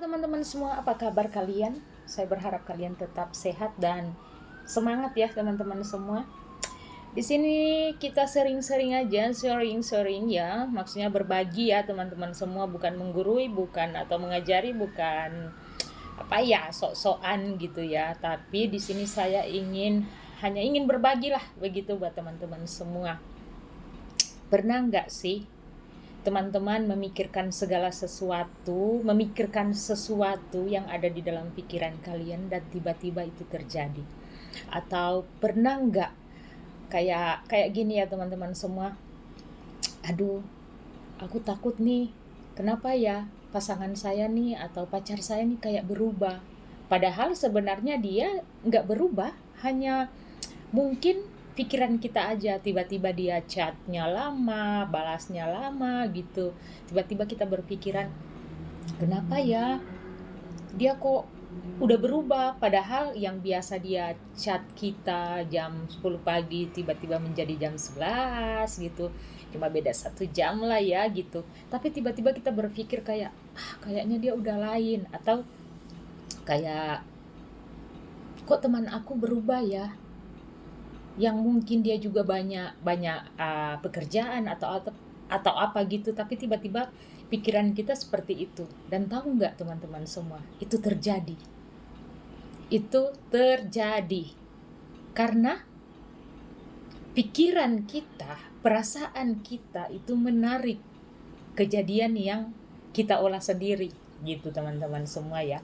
Teman-teman semua, apa kabar kalian? Saya berharap kalian tetap sehat dan semangat ya teman-teman semua. Di sini kita sering-sering aja, sharing-sharing ya, maksudnya berbagi ya teman-teman semua, bukan menggurui, bukan atau mengajari, bukan apa ya sok-sokan gitu ya. Tapi di sini saya hanya ingin berbagi lah begitu buat teman-teman semua. Pernah nggak sih teman-teman memikirkan sesuatu yang ada di dalam pikiran kalian dan tiba-tiba itu terjadi? Atau pernah nggak kayak kayak gini ya teman-teman semua, aduh aku takut nih, kenapa ya pasangan saya nih atau pacar saya nih kayak berubah, padahal sebenarnya dia nggak berubah, hanya mungkin pikiran kita aja, tiba-tiba dia chatnya lama, balasnya lama gitu. Tiba-tiba kita berpikiran, kenapa ya dia kok udah berubah, padahal yang biasa dia chat kita jam 10 pagi tiba-tiba menjadi jam 11 gitu. Cuma beda 1 jam lah ya gitu. Tapi tiba-tiba kita berpikir kayak, kayaknya dia udah lain. Atau kayak, kok teman aku berubah ya, yang mungkin dia juga banyak banyak pekerjaan atau apa gitu, tapi tiba-tiba pikiran kita seperti itu. Dan tahu nggak teman-teman semua, itu terjadi karena pikiran kita, perasaan kita itu menarik kejadian yang kita olah sendiri gitu teman-teman semua ya.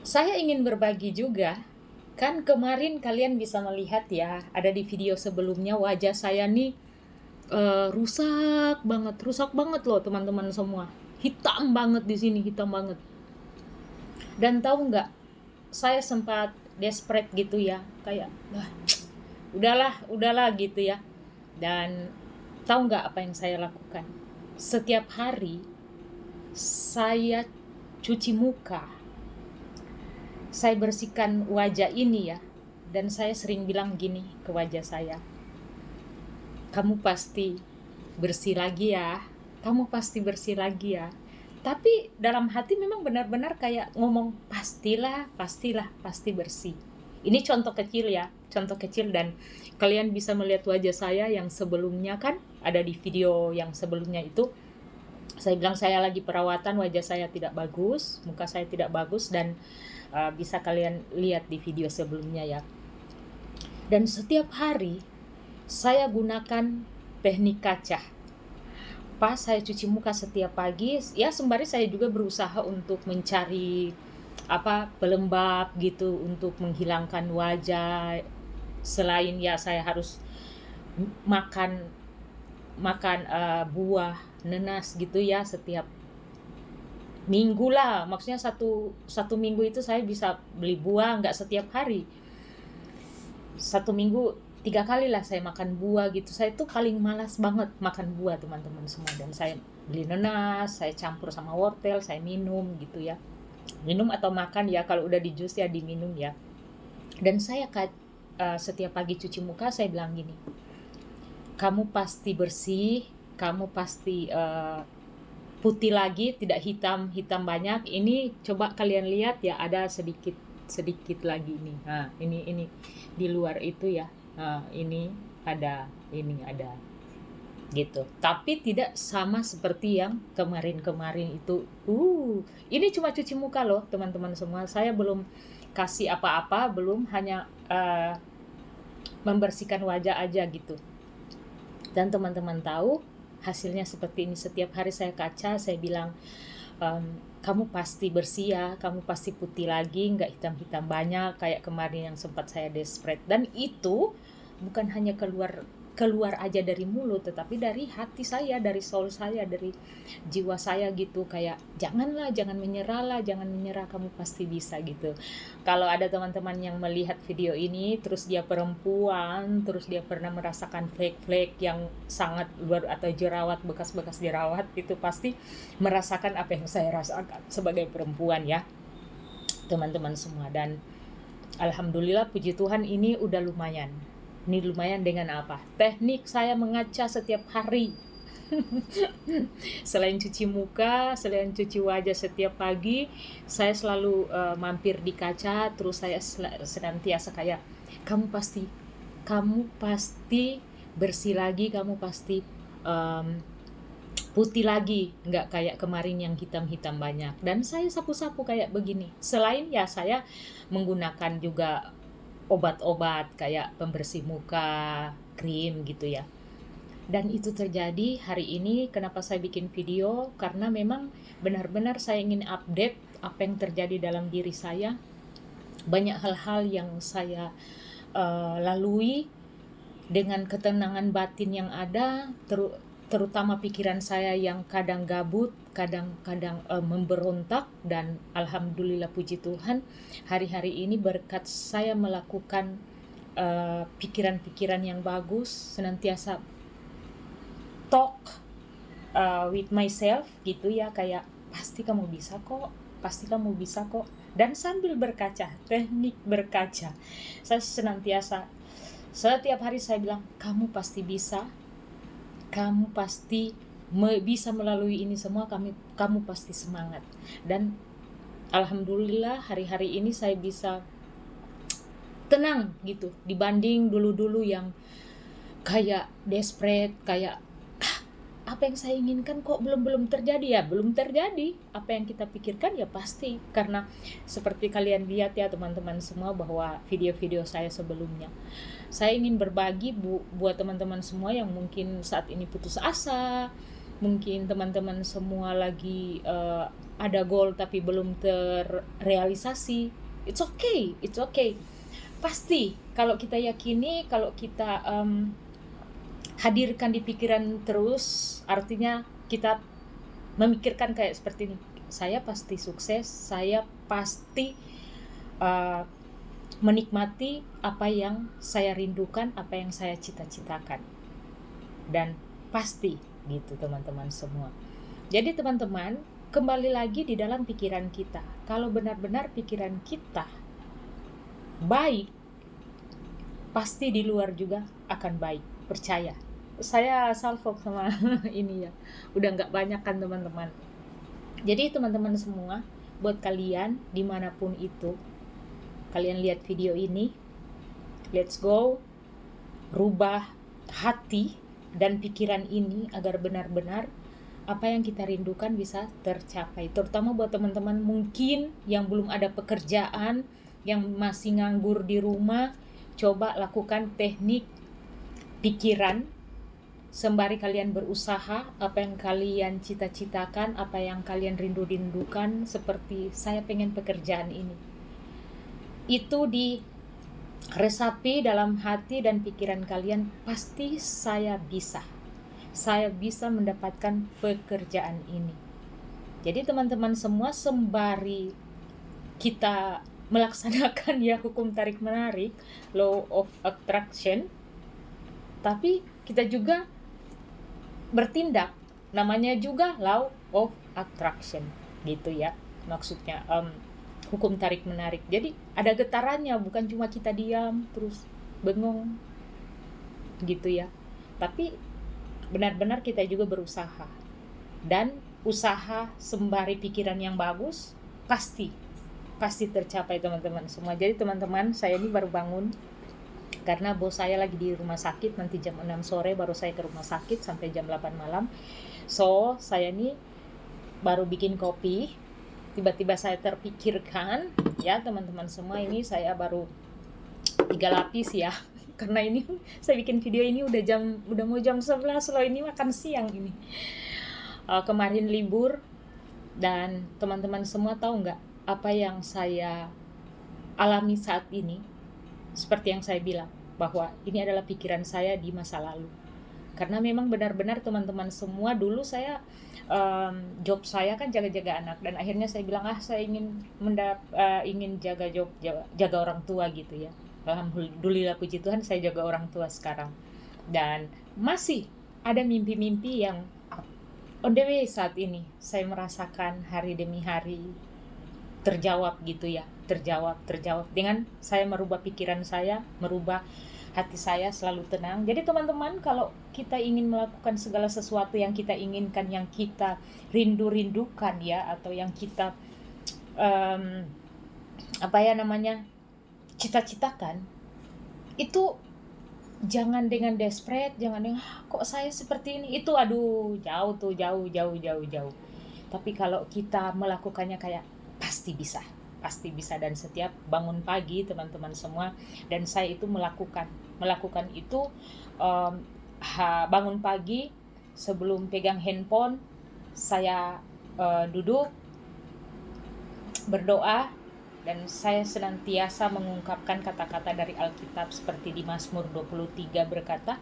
Saya ingin berbagi juga. Kan kemarin kalian bisa melihat ya, ada di video sebelumnya wajah saya nih rusak banget loh teman-teman semua. Hitam banget di sini, hitam banget. Dan tahu nggak, saya sempat desperate gitu ya, kayak udahlah gitu ya. Dan tahu nggak apa yang saya lakukan? Setiap hari saya cuci muka, saya bersihkan wajah ini ya, dan saya sering bilang gini ke wajah saya, kamu pasti bersih lagi ya, kamu pasti bersih lagi ya. Tapi dalam hati memang benar-benar kayak ngomong, pasti bersih. Ini contoh kecil ya, contoh kecil. Dan kalian bisa melihat wajah saya yang sebelumnya, kan ada di video yang sebelumnya itu saya bilang saya lagi perawatan, wajah saya tidak bagus, muka saya tidak bagus, dan bisa kalian lihat di video sebelumnya ya. Dan setiap hari saya gunakan teknik kaca. Pas saya cuci muka setiap pagi, ya sembari saya juga berusaha untuk mencari pelembab gitu untuk menghilangkan wajah. Selain ya saya harus makan buah nenas gitu ya setiap minggu lah, maksudnya satu minggu itu saya bisa beli buah, nggak setiap hari, 1 minggu 3 kali lah saya makan buah gitu. Saya tuh paling malas banget makan buah teman-teman semua, dan saya beli nenas, saya campur sama wortel, saya minum gitu ya, minum atau makan ya, kalau udah di jus ya diminum ya. Dan saya setiap pagi cuci muka saya bilang gini, kamu pasti bersih, kamu pasti putih lagi, tidak hitam banyak. Ini coba kalian lihat ya, ada sedikit sedikit lagi nih. Nah, ini di luar itu ya. Nah, ini ada gitu. Tapi tidak sama seperti yang kemarin-kemarin itu. Ini cuma cuci muka loh, teman-teman semua. Saya belum kasih apa-apa, belum, hanya membersihkan wajah aja gitu. Dan teman-teman tahu hasilnya seperti ini. Setiap hari saya kaca, saya bilang, kamu pasti bersih ya, kamu pasti putih lagi, nggak hitam-hitam banyak kayak kemarin yang sempat saya desperate. Dan itu bukan hanya keluar aja dari mulut, tetapi dari hati saya, dari soul saya, dari jiwa saya gitu. Kayak jangan menyerah, kamu pasti bisa gitu. Kalau ada teman-teman yang melihat video ini terus dia perempuan, terus dia pernah merasakan flek-flek yang sangat luar atau jerawat, bekas-bekas jerawat, itu pasti merasakan apa yang saya rasakan sebagai perempuan ya teman-teman semua. Dan alhamdulillah, puji Tuhan, ini udah lumayan. Ini lumayan dengan apa? Teknik saya mengaca setiap hari. Selain cuci muka, selain cuci wajah setiap pagi, saya selalu mampir di kaca, terus saya senantiasa kayak, kamu pasti bersih lagi, kamu pasti um, putih lagi, nggak kayak kemarin yang hitam-hitam banyak. Dan saya sapu-sapu kayak begini. Selain ya saya menggunakan juga obat-obat kayak pembersih muka, krim gitu ya. Dan itu terjadi hari ini. Kenapa saya bikin video? Karena memang benar-benar saya ingin update apa yang terjadi dalam diri saya. Banyak hal-hal yang saya lalui dengan ketenangan batin yang ada, terutama pikiran saya yang kadang gabut, kadang-kadang memberontak, dan alhamdulillah puji Tuhan, hari-hari ini berkat saya melakukan pikiran-pikiran yang bagus, senantiasa talk with myself gitu ya, kayak pasti kamu bisa kok, pasti kamu bisa kok. Dan sambil berkaca, teknik berkaca, saya senantiasa setiap hari saya bilang, kamu pasti bisa, kamu pasti bisa melalui ini semua, kamu pasti semangat. Dan alhamdulillah hari-hari ini saya bisa tenang gitu, dibanding dulu-dulu yang kayak desperate, kayak apa yang saya inginkan kok belum terjadi. Ya belum terjadi, apa yang kita pikirkan ya pasti. Karena seperti kalian lihat ya teman-teman semua, bahwa video-video saya sebelumnya, saya ingin berbagi buat teman-teman semua yang mungkin saat ini putus asa, mungkin teman-teman semua lagi ada goal tapi belum terrealisasi. It's okay. Pasti kalau kita yakini, kalau kita hadirkan di pikiran terus, artinya kita memikirkan kayak seperti ini, saya pasti sukses, saya pasti menikmati apa yang saya rindukan, apa yang saya cita-citakan. Dan pasti gitu teman-teman semua. Jadi teman-teman, kembali lagi di dalam pikiran kita. Kalau benar-benar pikiran kita baik, pasti di luar juga akan baik, percaya. Saya salfok sama ini ya, udah nggak banyak kan teman-teman. Jadi teman-teman semua, buat kalian dimanapun itu kalian lihat video ini, let's go rubah hati dan pikiran ini agar benar-benar apa yang kita rindukan bisa tercapai. Terutama buat teman-teman mungkin yang belum ada pekerjaan, yang masih nganggur di rumah, coba lakukan teknik pikiran sembari kalian berusaha apa yang kalian cita-citakan, apa yang kalian rindukan. Seperti saya pengen pekerjaan ini, itu diresapi dalam hati dan pikiran kalian, pasti saya bisa mendapatkan pekerjaan ini. Jadi teman-teman semua, sembari kita melaksanakan ya hukum tarik menarik, law of attraction, tapi kita juga bertindak, namanya juga law of attraction gitu ya, maksudnya hukum tarik menarik. Jadi ada getarannya, bukan cuma kita diam terus bengong gitu ya, tapi benar-benar kita juga berusaha. Dan usaha sembari pikiran yang bagus pasti tercapai teman-teman semua. Jadi teman-teman, saya ini baru bangun karena bos saya lagi di rumah sakit, nanti jam 6 sore baru saya ke rumah sakit sampai jam 8 malam. So, saya ini baru bikin kopi, tiba-tiba saya terpikirkan, ya teman-teman semua, ini saya baru 3 lapis ya. Karena ini saya bikin video ini udah mau jam 11 loh, ini makan siang ini. Kemarin libur, dan teman-teman semua tahu nggak apa yang saya alami saat ini? Seperti yang saya bilang, bahwa ini adalah pikiran saya di masa lalu. Karena memang benar-benar teman-teman semua, dulu saya job saya kan jaga-jaga anak, dan akhirnya saya bilang saya ingin jaga orang tua gitu ya. Alhamdulillah puji Tuhan, saya jaga orang tua sekarang, dan masih ada mimpi-mimpi yang on the way. Saat ini saya merasakan hari demi hari terjawab gitu ya, terjawab dengan saya merubah pikiran saya, merubah hati saya selalu tenang. Jadi teman-teman, kalau kita ingin melakukan segala sesuatu yang kita inginkan, yang kita rindu-rindukan ya, atau yang kita apa ya namanya, cita-citakan, itu jangan dengan desperate, jangan dengan kok saya seperti ini, itu aduh jauh tuh, jauh jauh jauh jauh. Tapi kalau kita melakukannya kayak pasti bisa, dan setiap bangun pagi teman-teman semua, dan saya itu melakukan itu, bangun pagi sebelum pegang handphone saya duduk berdoa, dan saya senantiasa mengungkapkan kata-kata dari Alkitab seperti di Mazmur 23 berkata,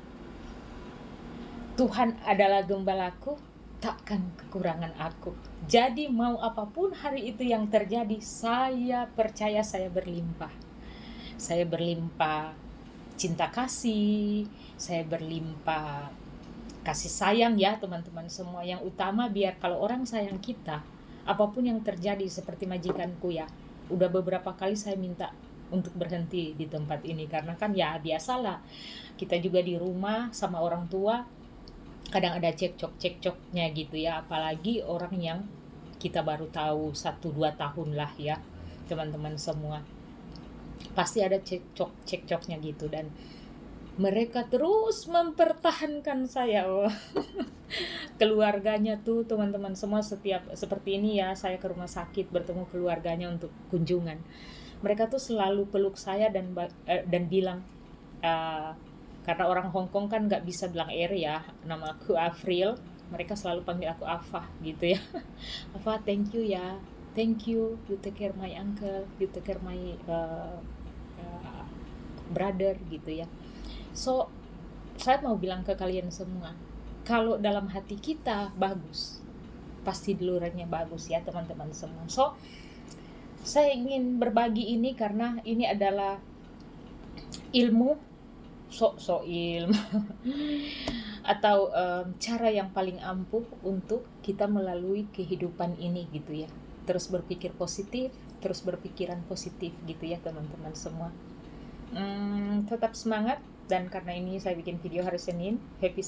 Tuhan adalah gembalaku, takkan kekurangan aku. Jadi mau apapun hari itu yang terjadi, saya percaya saya berlimpah. Saya berlimpah cinta kasih, saya berlimpah kasih sayang ya teman-teman semua. Yang utama biar kalau orang sayang kita, apapun yang terjadi, seperti majikanku ya, udah beberapa kali saya minta untuk berhenti di tempat ini, karena kan ya biasalah kita juga di rumah sama orang tua kadang ada cekcoknya gitu ya, apalagi orang yang kita baru tahu 1-2 tahun lah ya teman-teman semua, pasti ada cekcoknya gitu, dan mereka terus mempertahankan saya. Keluarganya tuh teman-teman semua, setiap seperti ini ya, saya ke rumah sakit bertemu keluarganya untuk kunjungan, mereka tuh selalu peluk saya dan bilang, karena orang Hong Kong kan nggak bisa bilang ya, nama aku Afril, mereka selalu panggil aku Afa gitu ya. Afa, thank you ya, thank you take care my uncle, you take care my brother gitu ya. So saya mau bilang ke kalian semua, kalau dalam hati kita bagus, pasti di luarnya bagus ya teman-teman semua. So saya ingin berbagi ini karena ini adalah ilmu, ilmu atau cara yang paling ampuh untuk kita melalui kehidupan ini gitu ya. Terus berpikir positif, terus berpikiran positif gitu ya teman-teman semua. Tetap semangat, dan karena ini saya bikin video hari Senin, happy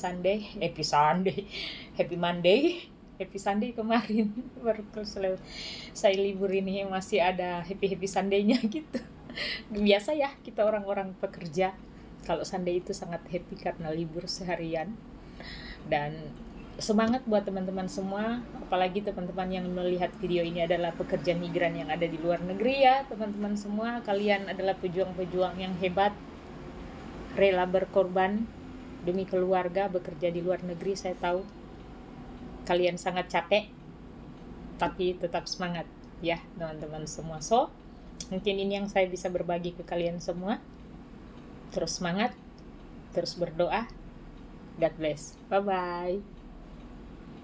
Monday kemarin baru saya libur ini masih ada happy Sunday-nya gitu. Biasa ya kita orang-orang pekerja kalau Sunday itu sangat happy karena libur seharian. Dan semangat buat teman-teman semua, apalagi teman-teman yang melihat video ini adalah pekerja migran yang ada di luar negeri ya teman-teman semua. Kalian adalah pejuang-pejuang yang hebat, rela berkorban demi keluarga, bekerja di luar negeri. Saya tahu kalian sangat capek, tapi tetap semangat ya teman-teman semua. So mungkin ini yang saya bisa berbagi ke kalian semua. Terus semangat, terus berdoa. God bless. Bye-bye.